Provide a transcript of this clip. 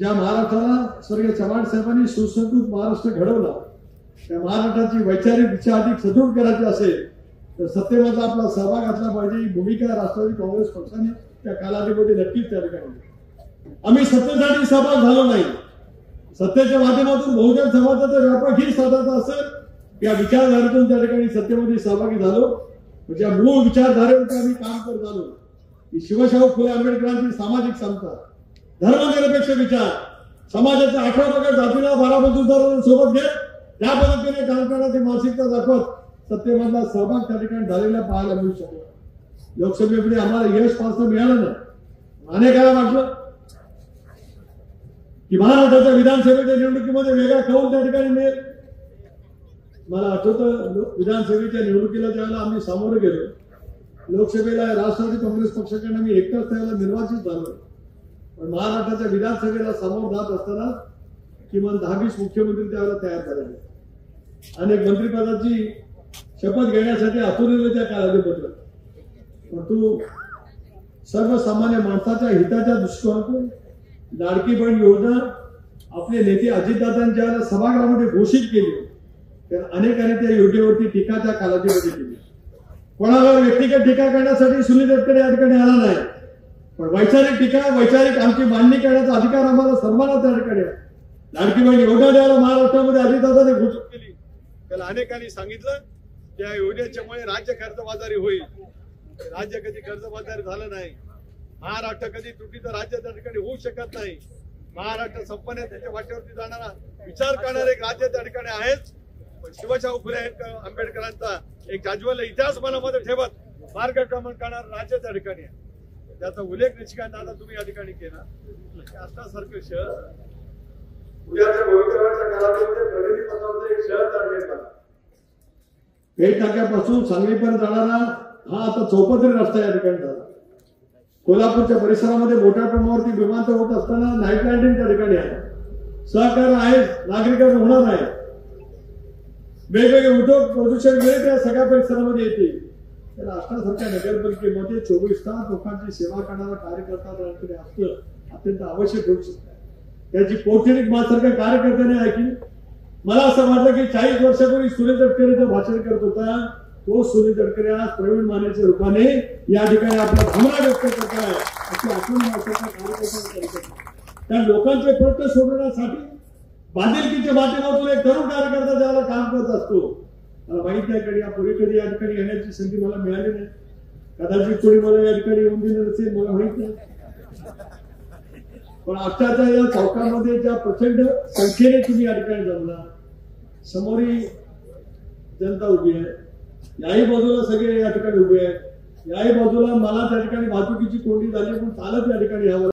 ज्या महाराष्ट्राला स्वर्गीय चव्हाण साहेबांनी सुसंस्कृत महाराष्ट्र घडवला, त्या महाराष्ट्राची वैचारिक दिशा अधिक सदृढ करायची असेल तर सत्तेमध्ये आपला सहभाग असला पाहिजे। ही भूमिका राष्ट्रवादी काँग्रेस पक्षाने त्या कालावधीमध्ये नक्कीच त्या ठिकाणी आम्ही सत्तेसाठी सहभाग झालो नाही। सत्तेच्या माध्यमातून बहुजन समाजाचा व्यापक ही साधायचा असेल या विचारधारेतून त्या ठिकाणी सत्तेमध्ये सहभागी झालो, म्हणजे मूळ विचारधारेवर आम्ही काम करत आलो की शिवशाहू फुले आंबेडकरांची सामाजिक समता, धर्मनिरपेक्ष विचार, समाजाच्या 18 पगड जातीला 12 बंधुदारांना सोबत घेत त्या पद्धतीने काम करण्याची मानसिकता दाखवत सत्तेमधला सहभाग त्या ठिकाणी झालेला पाहायला मिळू शकतो। लोकसभेमध्ये आम्हाला यश फारसं मिळालं नाही। अनेकांना वाटलं की महाराष्ट्राच्या विधानसभेच्या निवडणुकीमध्ये वेगळा कौल त्या ठिकाणी मिळेल। मला आठवतं विधानसभेच्या निवडणुकीला ज्यावेळेला आम्ही सामोरे गेलो, लोकसभेला राष्ट्रवादी काँग्रेस पक्षाकडून मी एकटाच त्यावेळेला निर्वाचित झालो, पण महाराष्ट्राच्या विधानसभेला समोर जात असताना किमान 10-20 मुख्यमंत्री त्यावेळेला तयार झाले। अनेक मंत्रिपदाची शपथ घेण्यासाठी आतुरलेले त्या कालावधीमध्ये, परंतु सर्वसामान्य माणसाच्या हिताच्या दृष्टिकोनातून लाडकी बहीण योजना आपले नेते अजितदादांच्या सभागृहामध्ये घोषित केली, तर अनेकांनी त्या योजनेवरती टीका त्या कालावधीमध्ये केली। कोणावर व्यक्तिगत टीका करण्यासाठी सुनील तटकरे या ठिकाणी आला नाही, पण वैचारिक टीका, वैचारिक आमची मांडणी करण्याचा अधिकार आम्हाला सर्वांना त्या ठिकाणी आहे। लाडकी बहीण योजना द्यायला महाराष्ट्रामध्ये अजितदादांनी घोषित केली, त्याला अनेकांनी सांगितलं त्या योजनेच्यामुळे राज्य कर्जबाजारी होईल। राज्य कधी कर्जबाजारी झालं नाही। महाराष्ट्र कधी तुटीचं राज्य त्या ठिकाणी होऊ शकत नाही। महाराष्ट्र संपन्न त्याच्या वाटेवरती जाणारा विचार करणारे एक राज्य त्या ठिकाणी आहेच, पण शिवशाहू फुले आंबेडकरांचा एक जाज्वल्य इतिहास मनामध्ये ठेवत मार्गक्रमण करणारं राज्य त्या ठिकाणी आहे। त्याचा उल्लेख निश्चित आता तुम्ही या ठिकाणी केला। आष्टासारखं शहर उद्याच्या भवितव्याच्या काळामध्ये प्रगती पथावरचं एक शहर तयार केलं। पेठ नाक्यापासून सांगलीपर्यंत जाणारा हा आता चौपदरी रस्ता या ठिकाणी झाला। कोल्हापूरच्या परिसरामध्ये मोठ्या प्रमाणावरती विमानतळ होत असताना नाईट लँडिंग त्या ठिकाणी आहे। सहकार आहे, नागरिकांना होणार आहे। वेगवेगळे उद्योग प्रदूषण वेळ त्या सगळ्या परिसरामध्ये येते। त्याला आष्टासारख्या नगरपालिकेमध्ये 24 तास लोकांची सेवा करणारा कार्यकर्ता त्याकडे असणं अत्यंत आवश्यक होऊ शकतं। त्याची पोटनिक माझ्यासारख्या कार्यकर्त्याने ऐकली। मला असं वाटलं की 40 वर्षापूर्वी सुनील तटकरेचं भाषण करत होता तो सुनील तटकरे आज प्रवीण मानेच्या रूपाने या ठिकाणी आपला भावना व्यक्त करत आहे, अशी आठवण कार्यकर्त्यांना करत आहे। त्या लोकांचे प्रश्न सोडवण्यासाठी बांधिलकीच्या माध्यमातून एक तरुण कार्यकर्ता ज्याला काम करत असतो। मला माहित नाही कधी यापूर्वी कधी या ठिकाणी येण्याची संधी मला मिळाली नाही, कदाचित कोणी मला या ठिकाणी येऊन दिलं नसेल, मला माहित नाही। पण आजच्या या चौकामध्ये ज्या प्रचंड संख्येने तुम्ही या ठिकाणी जमला, समोरी जनता उभी आहे, याही बाजूला सगळे या ठिकाणी उभे आहेत, याही बाजूला मला त्या ठिकाणी वाहतुकीची कोंडी झाली पण चालत या ठिकाणी यावं